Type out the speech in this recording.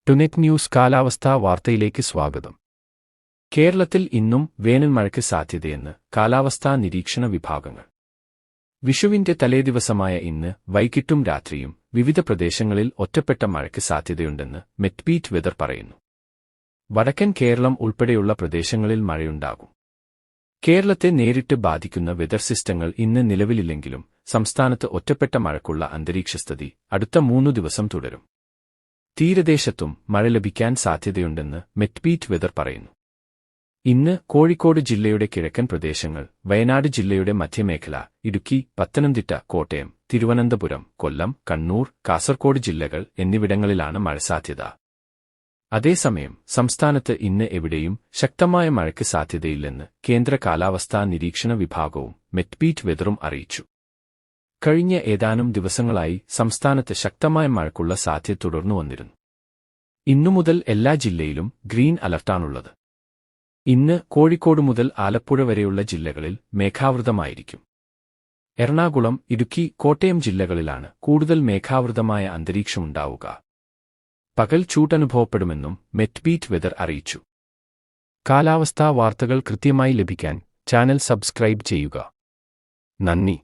ടുനെറ്റ് news കാലാവസ്ഥാ വാർത്തയിലേക്ക് സ്വാഗതം. കേരളത്തിൽ ഇന്നും വേനൽമഴയ്ക്ക് സാധ്യതയെന്ന് കാലാവസ്ഥാ നിരീക്ഷണ വിഭാഗങ്ങൾ. വിഷുവിന്റെ തലേദിവസമായ ഇന്ന് വൈകിട്ടും രാത്രിയും വിവിധ പ്രദേശങ്ങളിൽ ഒറ്റപ്പെട്ട മഴയ്ക്ക് സാധ്യതയുണ്ടെന്ന് മെറ്റ്ബീറ്റ് വെതർ പറയുന്നു. വടക്കൻ കേരളം ഉൾപ്പെടെയുള്ള പ്രദേശങ്ങളിൽ മഴയുണ്ടാകും. കേരളത്തെ നേരിട്ട് ബാധിക്കുന്ന വെതർ സിസ്റ്റങ്ങൾ ഇന്ന് നിലവിലില്ലെങ്കിലും സംസ്ഥാനത്ത് ഒറ്റപ്പെട്ട മഴയ്ക്കുള്ള അന്തരീക്ഷസ്ഥിതി അടുത്ത 3 ദിവസം തുടരും. തീരദേശത്തും മഴ ലഭിക്കാൻ സാധ്യതയുണ്ടെന്ന് മെറ്റ്ബീറ്റ് വെതർ പറയുന്നു. ഇന്ന് കോഴിക്കോട് ജില്ലയുടെ കിഴക്കൻ പ്രദേശങ്ങൾ, വയനാട് ജില്ലയുടെ മധ്യമേഖല, ഇടുക്കി, പത്തനംതിട്ട, കോട്ടയം, തിരുവനന്തപുരം, കൊല്ലം, കണ്ണൂർ, കാസർകോട് ജില്ലകൾ എന്നിവിടങ്ങളിലാണ് മഴ സാധ്യത. അതേസമയം സംസ്ഥാനത്ത് ഇന്ന് എവിടെയും ശക്തമായ മഴയ്ക്ക് സാധ്യതയില്ലെന്ന് കേന്ദ്ര കാലാവസ്ഥാ നിരീക്ഷണ വിഭാഗവും മെറ്റ്ബീറ്റ് വെതറും അറിയിച്ചു. കഴിഞ്ഞ ഏതാനും ദിവസങ്ങളായി സംസ്ഥാനത്ത് ശക്തമായ മഴയ്ക്കുള്ള സാധ്യത തുടർന്നു വന്നിരുന്നു. ഇന്നുമുതൽ എല്ലാ ജില്ലയിലും ഗ്രീൻ അലർട്ടാണുള്ളത്. ഇന്ന് കോഴിക്കോട് മുതൽ ആലപ്പുഴ വരെയുള്ള ജില്ലകളിൽ മേഘാവൃതമായിരിക്കും. എറണാകുളം, ഇടുക്കി, കോട്ടയം ജില്ലകളിലാണ് കൂടുതൽ മേഘാവൃതമായ അന്തരീക്ഷമുണ്ടാവുക. പകൽ ചൂടനുഭവപ്പെടുമെന്നും മെറ്റ്ബീറ്റ് വെതർ അറിയിച്ചു. കാലാവസ്ഥാ വാർത്തകൾ കൃത്യമായി ലഭിക്കാൻ ചാനൽ സബ്സ്ക്രൈബ് ചെയ്യുക. നന്ദി.